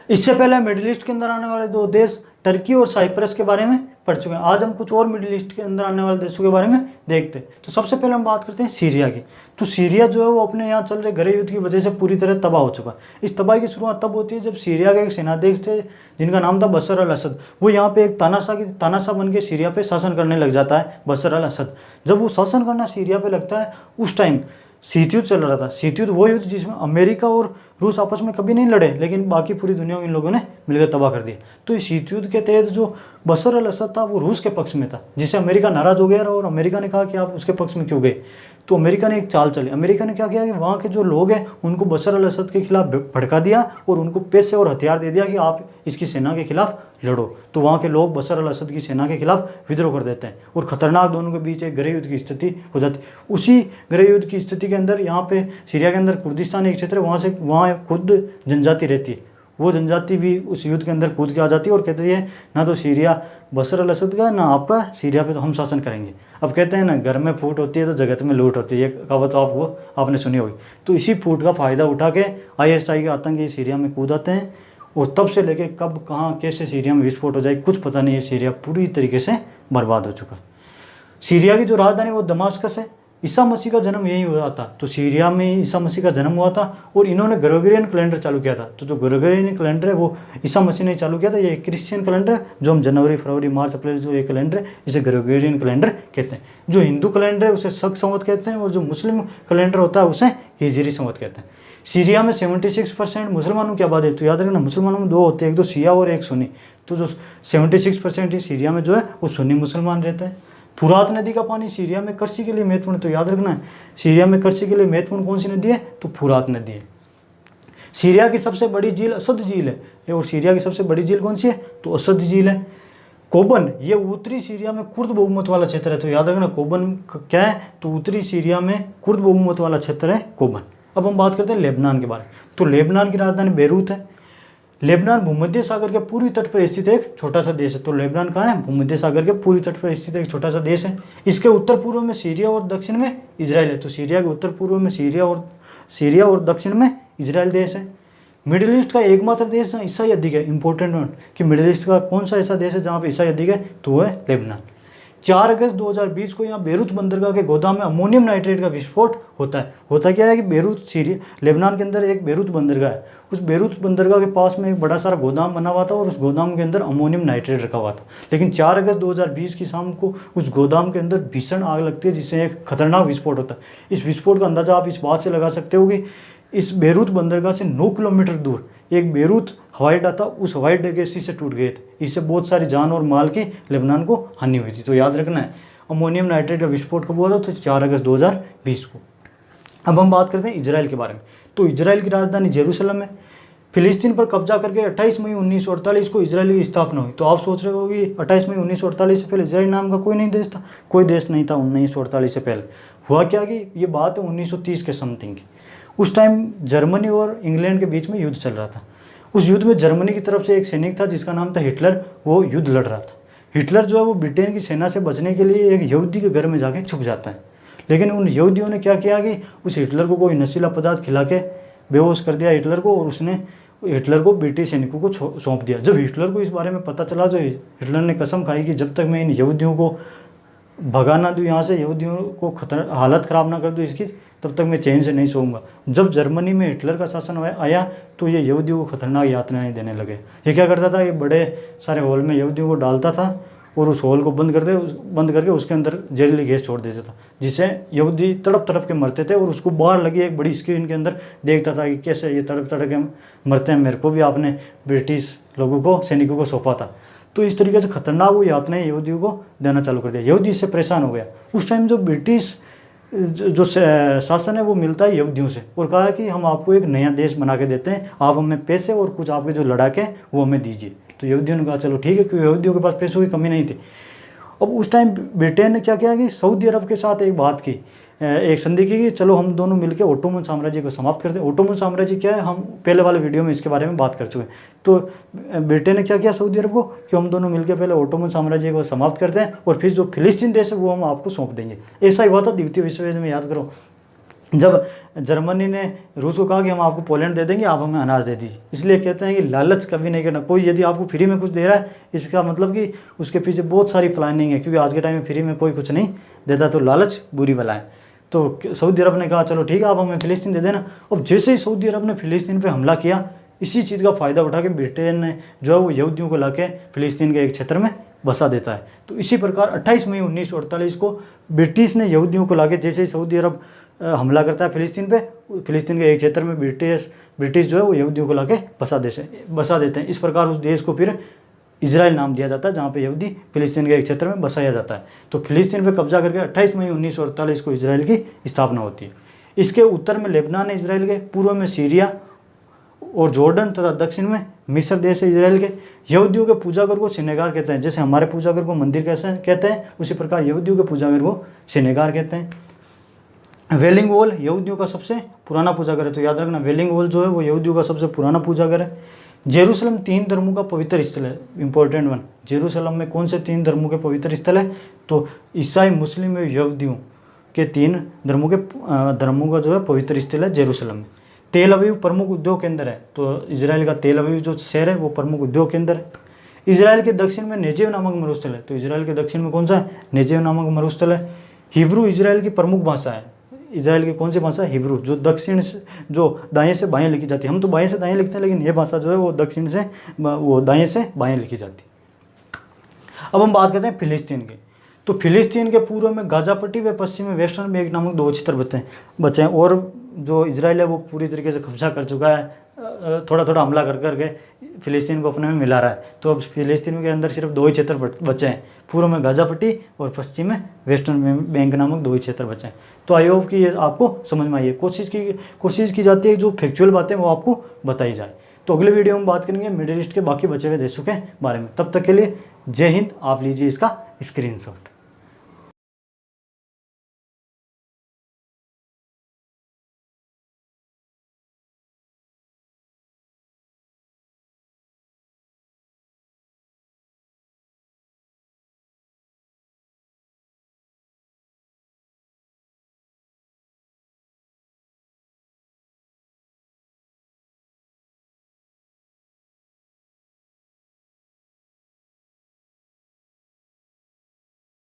इससे पहले middle east के अंदर आने वाले दो देश टर्की और साइप्रस के बारे में पढ़ चुके हैं। आज हम कुछ और मिडिल ईस्ट के अंदर आने वाले देशों के बारे में देखते हैं। तो सबसे पहले हम बात करते हैं सीरिया की। तो सीरिया जो है वो अपने यहाँ चल रहे गृह युद्ध की वजह से पूरी तरह तबाह हो चुका है। इस तबाही की शुरुआत तब होती है जब सीरिया के एक सेनाध्यक्ष थे जिनका नाम था बशर अल असद, वो यहाँ पे एक तानाशाह बन के सीरिया पे शासन करने लग जाता है। बशर अल असद जब वो शासन करना सीरिया पे लगता है, उस टाइम शीत युद्ध चल रहा था। शीत युद्ध वो युद्ध जिसमें अमेरिका और रूस आपस में कभी नहीं लड़े, लेकिन बाकी पूरी दुनिया को इन लोगों ने मिलकर तबाह कर दिया। तो इस शीत युद्ध के तहत जो बशर अल असद था वो रूस के पक्ष में था, जिससे अमेरिका नाराज हो गया और अमेरिका ने कहा कि आप उसके पक्ष में क्यों गए। तो अमेरिका ने एक चाल चली। अमेरिका ने क्या किया कि वहाँ के जो लोग हैं उनको बशर अल असद के खिलाफ भड़का दिया और उनको पैसे और हथियार दे दिया कि आप इसकी सेना के खिलाफ लड़ो। तो वहाँ के लोग बशर अल असद की सेना के खिलाफ विद्रोह कर देते हैं और खतरनाक दोनों के बीच एक गृह युद्ध की स्थिति हो जाती है। उसी गृह युद्ध की स्थिति के अंदर यहाँ पे सीरिया के अंदर कुर्दिस्तान एक क्षेत्र है, वहाँ खुद जनजाति रहती है। वो जनजाति भी उस युद्ध के अंदर कूद के आ जाती है और कहती है ना तो सीरिया बशर अल असद का, ना आपका, सीरिया पे तो हम शासन करेंगे। अब कहते हैं ना, घर में फूट होती है तो जगत में लूट होती है, ये कहावत तो आपने सुनी होगी। तो इसी फूट का फ़ायदा उठा के ISI के आतंकी सीरिया में कूद आते हैं और तब से लेके कब कहाँ कैसे सीरिया में विस्फोट हो जाए कुछ पता नहीं है। सीरिया पूरी तरीके से बर्बाद हो चुका है। सीरिया की जो राजधानी वो दमास्कस है। ईसा मसीह का जन्म यहीं हुआ था। तो सीरिया में ईसा मसीह का जन्म हुआ था और इन्होंने ग्रेगोरियन कैलेंडर चालू किया था। तो जो ग्रेगोरियन कैलेंडर है वो ईसा मसीह ने चालू किया था। ये क्रिश्चियन कैलेंडर है जो हम जनवरी, फरवरी, मार्च, अप्रैल जो ये कैलेंडर है इसे ग्रेगोरियन कैलेंडर कहते हैं। जो हिंदू कैलेंडर है उसे शक संवत कहते हैं और जो मुस्लिम कैलेंडर होता है उसे हिजरी संवत कहते हैं। सीरिया में 76% मुसलमानों की आबादी है। तो याद रखना, मुसलमानों में दो होते हैं, एक तो शिया और एक सुन्नी। तो जो 76% ही सीरिया में जो है वो सुन्नी मुसलमान रहते हैं। फुरात नदी का पानी सीरिया में कृषि के लिए महत्वपूर्ण। तो याद रखना है, सीरिया में कृषि के लिए महत्वपूर्ण कौन सी नदी है? तो फुरात नदी है। सीरिया की सबसे बड़ी झील असद झील है। और सीरिया की सबसे बड़ी झील कौन सी है? तो असद झील है। कोबन ये उत्तरी सीरिया में कुर्द बहुमत वाला क्षेत्र है। तो याद रखना, कोबन क्या है? तो उत्तरी सीरिया में कुर्द बहुमत वाला क्षेत्र है कोबन। अब हम बात करते हैं लेबनान के बारे में। तो लेबनान की राजधानी बेरूत है। लेबनान भूमध्य सागर के पूर्वी तट पर स्थित एक छोटा सा देश है। तो लेबनान कहाँ है? भूमध्य सागर के पूर्वी तट पर स्थित एक छोटा सा देश है। इसके उत्तर पूर्व में सीरिया और दक्षिण में इजराइल है। तो सीरिया के उत्तर पूर्व में सीरिया और दक्षिण में इजराइल देश है। मिडिल ईस्ट का एकमात्र देश जहाँ ईसाई अधिक है। इंपॉर्टेंट वन कि मिडिल ईस्ट का कौन सा ऐसा देश है जहाँ पे ईसाई अधिक है? तो वो है लेबनान। 4 अगस्त 2020 को यहाँ बेरूत बंदरगाह के गोदाम में अमोनियम नाइट्रेट का विस्फोट होता है। होता क्या है कि बेरूत लेबनान के अंदर एक बेरूत बंदरगाह है। उस बेरूत बंदरगाह के पास में एक बड़ा सारा गोदाम बना हुआ था और उस गोदाम के अंदर अमोनियम नाइट्रेट रखा हुआ था। लेकिन 4 अगस्त 2020 की शाम को उस गोदाम के अंदर भीषण आग लगती है जिससे एक खतरनाक विस्फोट होता है। इस विस्फोट का अंदाजा आप इस बात से लगा सकते हो कि इस बेरूत बंदरगाह से 9 किलोमीटर दूर एक बेरूत हवाई अड्डा था, उस हवाई अड्डे के इसी से टूट गए थे। इससे बहुत सारी जान और माल की लेबनान को हानि हुई थी। तो याद रखना है, अमोनियम नाइट्रेट का विस्फोट कब हुआ था? तो 4 अगस्त 2020 को। अब हम बात करते हैं इजराइल के बारे में। तो इजराइल की राजधानी जेरूसलम है। फिलिस्तीन पर कब्जा करके 28 मई 1948 को इजराइल की स्थापना हुई। तो आप सोच रहे हो कि 28 मई 1948 से पहले इजराइल नाम का कोई नहीं देश था? कोई देश नहीं था 1948 से पहले। हुआ क्या कि ये बात है 1930 के समथिंग की। उस टाइम जर्मनी और इंग्लैंड के बीच में युद्ध चल रहा था। उस युद्ध में जर्मनी की तरफ से एक सैनिक था जिसका नाम था हिटलर। वो युद्ध लड़ रहा था। हिटलर जो है वो ब्रिटेन की सेना से बचने के लिए एक यहूदी के घर में जाके छुप जाता है। लेकिन उन यहूदियों ने क्या किया कि उस हिटलर को कोई नशीला पदार्थ खिला के बेहोश कर दिया हिटलर को, और उसने हिटलर को ब्रिटिश सैनिकों को सौंप दिया। जब हिटलर को इस बारे में पता चला तो हिटलर ने कसम खाई कि जब तक मैं इन यहूदियों को भगा ना दूँ यहाँ से, यहूदियों को हालत ख़राब ना कर दूँ इसकी, तब तक मैं चैन से नहीं सोऊंगा। जब जर्मनी में हिटलर का शासन आया तो ये यहूदियों को खतरनाक यातनाएं देने लगे। ये क्या करता था? ये बड़े सारे हॉल में यहूदियों को डालता था और उस हॉल को बंद करके उसके अंदर जहरीली गैस छोड़ देता था, जिससे यहूदी तड़प तड़प के मरते थे। और उसको बाहर लगी एक बड़ी स्क्रीन के अंदर देखता था कि कैसे ये तड़प तड़प के मरते हैं, मेरे को भी आपने ब्रिटिश लोगों को, सैनिकों को सौंपा था। तो इस तरीके से खतरनाक वो यातनाएं यहूदियों को देना चालू कर दिया। यहूदी इससे परेशान हो गया। उस टाइम जो ब्रिटिश जो शासन है वो मिलता है यहूदियों से और कहा कि हम आपको एक नया देश बना के देते हैं, आप हमें पैसे और कुछ आपके जो लड़ाके वो हमें दीजिए। तो यहूदियों ने कहा चलो ठीक है, क्योंकि यहूदियों के पास पैसों की कमी नहीं थी। अब उस टाइम ब्रिटेन ने क्या किया कि सऊदी अरब के साथ एक बात की, एक संधि की कि चलो हम दोनों मिलकर ओटोमन साम्राज्य को समाप्त करते हैं। ओटोमन साम्राज्य क्या है, हम पहले वाले वीडियो में इसके बारे में बात कर चुके हैं। तो ब्रिटेन ने क्या किया सऊदी अरब को कि हम दोनों मिलकर पहले ओटोमन साम्राज्य को समाप्त करते हैं और फिर जो फिलिस्तीन देश है वो हम आपको सौंप देंगे। ऐसा ही हुआ था द्वितीय विश्व युद्ध में, याद करो। जब जर्मनी ने रूस को कहा कि हम आपको पोलैंड दे देंगे, आप हमें अनाज दे दीजिए। इसलिए कहते हैं कि लालच कभी नहीं करना। कोई यदि आपको फ्री में कुछ दे रहा है, इसका मतलब कि उसके पीछे बहुत सारी प्लानिंग है, क्योंकि आज के टाइम में फ्री में कोई कुछ नहीं देता, तो लालच बुरी बला है। तो सऊदी अरब ने कहा चलो ठीक है, आप हमें फ़िलिस्तीन दे देना। अब जैसे ही सऊदी अरब ने फ़िलिस्तीन पर हमला किया, इसी चीज़ का फ़ायदा उठा के ब्रिटेन ने जो है वो यहूदियों को ला के फ़िलिस्तीन के एक क्षेत्र में बसा देता है। तो इसी प्रकार 28 मई 1948 को ब्रिटिश ने यहूदियों को लाके, जैसे ही सऊदी अरब हमला करता है फ़िलिस्तीन पे, फ़िलिस्तीन के एक क्षेत्र में ब्रिटिश जो है वो यहूदियों को लाके बसा देते हैं। इस प्रकार उस देश को फिर इजराइल नाम दिया जाता है, जहाँ पे यहूदी फ़िलिस्तीन के एक क्षेत्र में बसाया जाता है। तो फ़िलिस्तीन पे कब्जा करके 28 मई 1948 को इजराइल की स्थापना होती है। इसके उत्तर में लेबनान है इजराइल के, पूर्व में सीरिया और जॉर्डन तथा दक्षिण में मिस्र देश है इजराइल के। यहूदियों के पूजाघर को सिनेगार कहते हैं। जैसे हमारे पूजाघर को मंदिर कैसे कहते हैं, उसी प्रकार यहूदियों के पूजाघर को सिनेगार कहते हैं। वेलिंग वॉल यहूदियों का सबसे पुराना पूजाघर है, तो याद रखना वेलिंग वॉल जो है वो यहूदियों का सबसे पुराना पूजाघर है। जेरूसलम 3 धर्मों का पवित्र स्थल है, इंपॉर्टेंट वन। जेरूसलम में कौन से 3 धर्मों के पवित्र स्थल है, तो ईसाई, मुस्लिम और यहूदियों के 3 धर्मों का जो है पवित्र स्थल है जेरूसलम में। तेल अवीव प्रमुख उद्योग केंद्र है, तो इजराइल का तेल अवीव जो शहर है वो प्रमुख उद्योग केंद्र है। इजराइल के दक्षिण में नेजेव नामक मरुस्थल है, तो इजराइल के दक्षिण में कौन सा है, नेजेव नामक मरुस्थल है। हिब्रू इजराइल की प्रमुख भाषा है। इजराइल की कौन सी भाषा है, हिब्रू, जो दक्षिण से, जो दाएं से बाएं लिखी जाती है। हम तो बाएं से दाएं लिखते हैं, लेकिन ये भाषा जो है वो दक्षिण से, वो दाएं से बाएं लिखी जाती है। अब हम बात करते हैं फिलिस्तीन की। तो फिलिस्तीन के पूर्व में गाजा पट्टी व पश्चिम में वेस्टर्न बैंक नामक 2 क्षेत्र बचे हैं। और जो इजराइल है वो पूरी तरीके से कब्जा कर चुका है, थोड़ा थोड़ा हमला कर करके फिलिस्तीन को अपने में मिला रहा है। तो अब फिलिस्तीन के अंदर सिर्फ 2 ही क्षेत्र बचे हैं, पूर्व में गाजा पट्टी और पश्चिम में वेस्टर्न बैंक नामक 2 ही क्षेत्र बचे हैं। तो आई होप कि ये आपको समझ में आई है। कोशिश की जाती है जो फैक्चुअल बातें वो आपको बताई जाए। तो अगले वीडियो में बात करेंगे मिडिल ईस्ट के बाकी बचे हुए देशों के बारे में। तब तक के लिए जय हिंद। आप लीजिए इसका स्क्रीनशॉट।